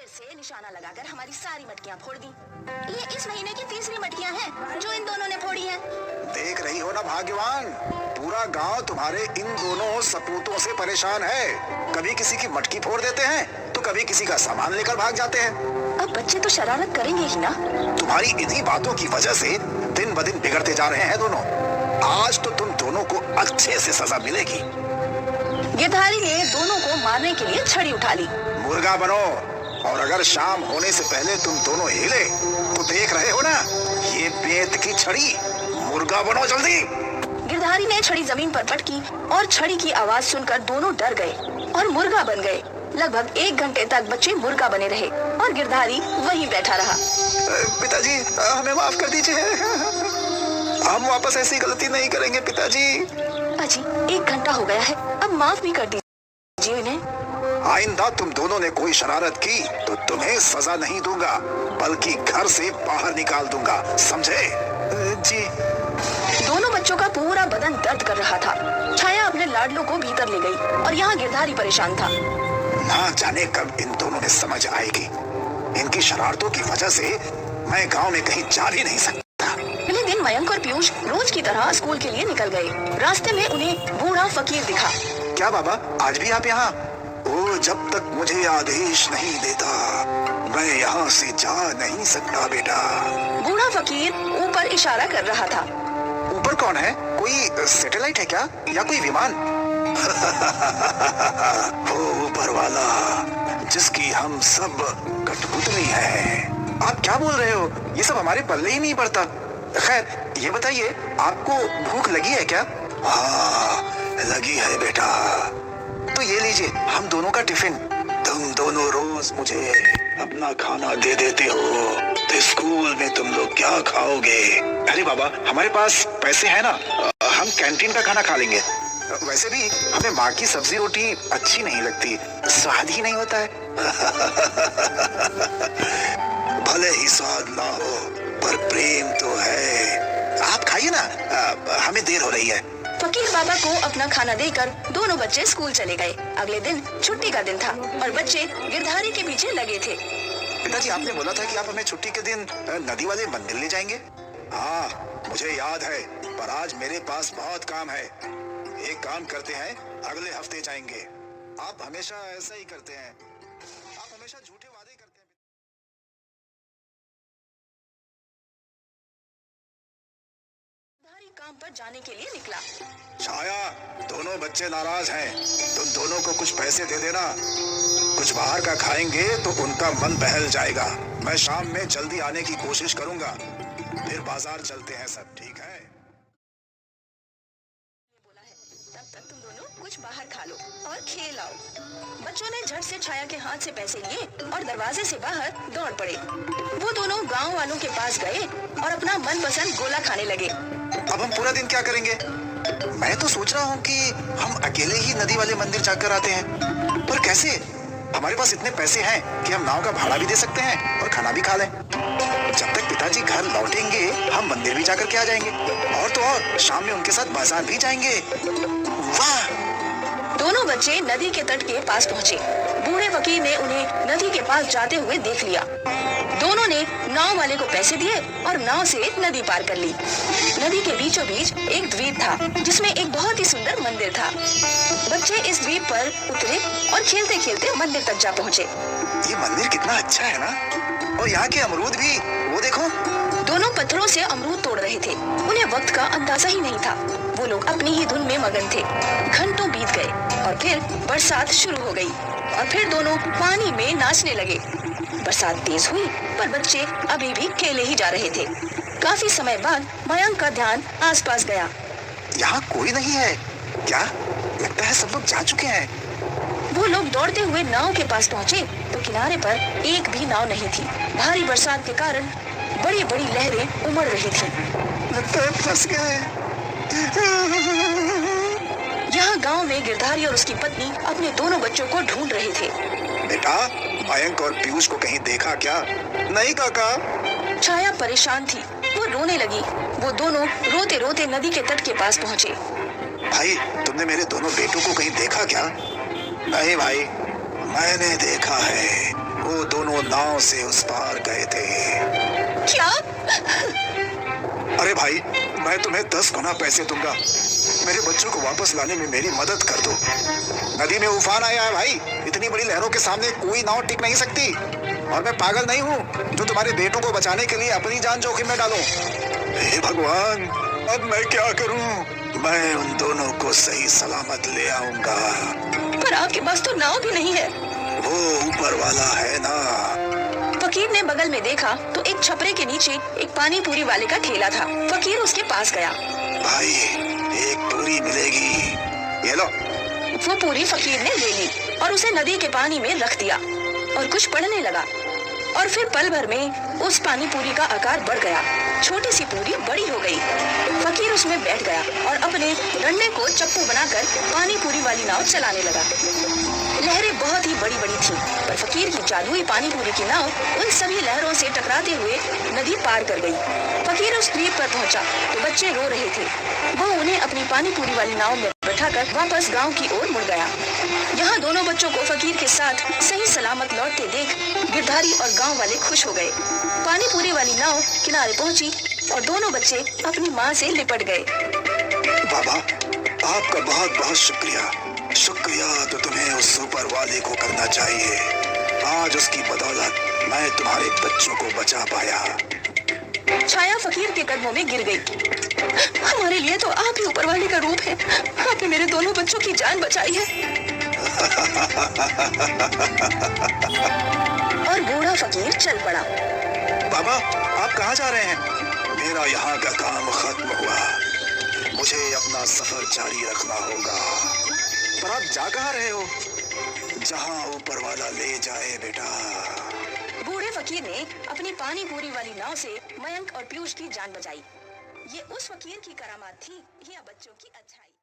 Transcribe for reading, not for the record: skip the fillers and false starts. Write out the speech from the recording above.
से निशाना लगाकर हमारी सारी मटकियां फोड़ दी। ये इस महीने की तीसरी मटकियां हैं जो इन दोनों ने फोड़ी हैं। देख रही हो ना भाग्यवान, पूरा गांव तुम्हारे इन दोनों सपूतों से परेशान है। कभी किसी की मटकी फोड़ देते हैं तो कभी किसी का सामान लेकर भाग जाते हैं। अब बच्चे तो शरारत करेंगे ही ना। तुम्हारी इन्हीं बातों की वजह से दिन ब दिन बिगड़ते जा रहे हैं दोनों। आज तो तुम दोनों को अच्छे से सजा मिलेगी। गिरधारी ने दोनों को मारने के लिए छड़ी उठा ली। मुर्गा बनो, और अगर शाम होने से पहले तुम दोनों हिले तो देख रहे हो ना ये बेत की छड़ी। मुर्गा बनो जल्दी। गिरधारी ने छड़ी जमीन पर पटकी और छड़ी की आवाज सुनकर दोनों डर गए और मुर्गा बन गए। लगभग 1 घंटे तक बच्चे मुर्गा बने रहे और गिरधारी वहीं बैठा रहा। पिताजी हमें माफ कर दीजिए, हम वापस ऐसी गलती नहीं करेंगे पिताजी। अजी 1 घंटा हो गया है, अब माफ भी कर दीजिए इन्हें। आइंदा तुम दोनों ने कोई शरारत की तो तुम्हें सजा नहीं दूंगा बल्कि घर से बाहर निकाल दूंगा, समझे? जी। दोनों बच्चों का पूरा बदन दर्द कर रहा था। छाया अपने लाडलों को भीतर ले गई और यहाँ गिरधारी परेशान था। ना जाने कब इन दोनों में समझ आएगी। इनकी शरारतों की वजह से मैं गांव में कहीं जा भी नहीं सकता। अगले दिन मयंक और पीयूष रोज की तरह स्कूल के लिए निकल गए। रास्ते में उन्हें बूढ़ा फकीर दिखा। क्या बाबा, आज भी आप यहाँ? ओ, जब तक मुझे आदेश नहीं देता मैं यहाँ से जा नहीं सकता बेटा। बूढ़ा फकीर ऊपर इशारा कर रहा था। ऊपर कौन है? कोई सैटेलाइट है क्या या कोई विमान? वो ऊपर वाला जिसकी हम सब कठपुतली हैं। आप क्या बोल रहे हो? ये सब हमारे पल्ले ही नहीं पड़ता। खैर ये बताइए, आपको भूख लगी है क्या? हाँ लगी है बेटा। तो ये लीजिए हम दोनों का टिफिन। तुम दोनों रोज मुझे अपना खाना दे देते हो तो स्कूल में तुम लोग क्या खाओगे? अरे बाबा हमारे पास पैसे हैं ना, हम कैंटीन का खाना खा लेंगे। वैसे भी हमें माँ की सब्जी रोटी अच्छी नहीं लगती, स्वाद ही नहीं होता है। भले ही स्वाद ना हो पर प्रेम तो है। आप खाइए ना, हमें देर हो रही है। फकीर बाबा को अपना खाना देकर दोनों बच्चे स्कूल चले गए। अगले दिन छुट्टी का दिन था और बच्चे गिरधारी के पीछे लगे थे। पिताजी आपने बोला था कि आप हमें छुट्टी के दिन नदी वाले मंदिर ले जाएंगे। हाँ मुझे याद है, पर आज मेरे पास बहुत काम है। एक काम करते हैं, अगले हफ्ते जाएंगे। आप हमेशा ऐसा ही करते हैं, आप हमेशा झूठे वादे करते हैं। गिरधारी काम पर जाने के लिए निकला। छाया, दोनों बच्चे नाराज हैं, तुम दोनों को कुछ पैसे दे देना। कुछ बाहर का खाएंगे तो उनका मन बहल जाएगा। मैं शाम में जल्दी आने की कोशिश करूंगा, फिर बाजार चलते हैं सब, ठीक है? बोला है, तब तक तुम दोनों कुछ बाहर खा लो और खेल आओ। बच्चों ने झट से छाया के हाथ से पैसे लिए और दरवाजे से बाहर दौड़ पड़े। वो दोनों गांव वालों के पास गए और अपना मनपसंद गोला खाने लगे। अब हम पूरा दिन क्या करेंगे? मैं तो सोच रहा हूँ कि हम अकेले ही नदी वाले मंदिर जाकर आते हैं। पर कैसे? हमारे पास इतने पैसे हैं कि हम नाव का भाड़ा भी दे सकते हैं और खाना भी खा लें। जब तक पिताजी घर लौटेंगे हम मंदिर भी जाकर के आ जाएंगे, और तो और शाम में उनके साथ बाजार भी जाएंगे। वाह! दोनों बच्चे नदी के तट के पास पहुँचे। बूढ़े फकीर ने उन्हें नदी के पास जाते हुए देख लिया। दोनों ने नाव वाले को पैसे दिए और नाव से नदी पार कर ली। नदी के बीचों बीच एक द्वीप था जिसमें एक बहुत ही सुंदर मंदिर था। बच्चे इस द्वीप पर उतरे और खेलते खेलते मंदिर तक जा पहुँचे। ये मंदिर कितना अच्छा है ना, और यहाँ के अमरूद भी, वो देखो। दोनों पत्थरों से अमरूद तोड़ रहे थे। उन्हें वक्त का अंदाजा ही नहीं था। वो लोग अपनी ही धुन में मगन थे। घंटों बीत गए और फिर बरसात शुरू हो गई और फिर दोनों पानी में नाचने लगे। बरसात तेज हुई पर बच्चे अभी भी खेले ही जा रहे थे। काफी समय बाद मयंक का ध्यान आसपास गया। यहाँ कोई नहीं है क्या? लगता है सब लोग जा चुके हैं। वो लोग दौड़ते हुए नाव के पास पहुँचे तो किनारे पर एक भी नाव नहीं थी। भारी बरसात के कारण बड़ी बड़ी लहरें उमड़ रही थी। लगता है फंस गए। यहाँ गांव में गिरधारी और उसकी पत्नी अपने दोनों बच्चों को ढूंढ रहे थे। बेटा, मयंक और पीयूष को कहीं देखा क्या? नहीं काका। छाया परेशान थी, वो रोने लगी। वो दोनों रोते रोते नदी के तट के पास पहुँचे। भाई, तुमने मेरे दोनों बेटों को कहीं देखा क्या? नहीं भाई, मैंने देखा है। वो दोनों दोनों नाव से उस पार गए थे। क्या? अरे भाई, मैं तुम्हें 10 गुना पैसे दूंगा, मेरे बच्चों को वापस लाने में मेरी मदद कर दो। नदी में उफान आया है भाई, इतनी बड़ी लहरों के सामने कोई नाव टिक नहीं सकती, और मैं पागल नहीं हूँ जो तुम्हारे बेटों को बचाने के लिए अपनी जान जोखिम में डालूं। हे भगवान, अब मैं क्या करूं? मैं उन दोनों को सही सलामत ले आऊंगा। पर आपके पास तो नाव भी नहीं है। वो ऊपर वाला है ना। फकीर ने बगल में देखा तो एक छपरे के नीचे एक पानी पूरी वाले का ठेला था। फकीर उसके पास गया। भाई, एक पूरी मिलेगी, ये लो। वो पूरी फकीर ने ले ली और उसे नदी के पानी में रख दिया और कुछ पढ़ने लगा। और फिर पल भर में उस पानी पूरी का आकार बढ़ गया, छोटी सी पूरी बड़ी हो गई। फकीर उसमें बैठ गया और अपने डंडे को चप्पू बनाकर पानी पूरी वाली नाव चलाने लगा। लहरें बहुत ही बड़ी बड़ी थीं, पर फकीर की जादुई पानी पूरी की नाव उन सभी लहरों से टकराते हुए नदी पार कर गई। फकीर उस द्वीप पर पहुंचा तो बच्चे रो रहे थे। वो उन्हें अपनी पानी पूरी वाली नाव में बैठाकर वापस गांव की ओर मुड़ गया। यहाँ दोनों बच्चों को फकीर के साथ सही सलामत लौटते देख गिरधारी और गांव वाले खुश हो गए। पानी पूरी वाली नाव किनारे पहुंची और दोनों बच्चे अपनी माँ से लिपट गए। बाबा, आपका बहुत बहुत शुक्रिया। शुक्रिया तो तुम्हें उस ऊपर वाले को करना चाहिए। आज उसकी बदौलत मैं तुम्हारे बच्चों को बचा पाया। छाया फकीर के कदमों में गिर गई। हमारे लिए तो आप ही ऊपर वाले का रूप है। आपने मेरे दोनों बच्चों की जान बचाई है। और बूढ़ा फकीर चल पड़ा। बाबा, आप कहाँ जा रहे हैं? मेरा यहाँ का काम खत्म हुआ, मुझे अपना सफर जारी रखना होगा। पर आप जा कहाँ रहे हो? जहाँ ऊपर वाला ले जाए बेटा। बूढ़े फकीर ने अपनी पानी पूरी वाली नाव से मयंक और पीयूष की जान बचाई। ये उस फकीर की करामात थी या बच्चों की अच्छाई।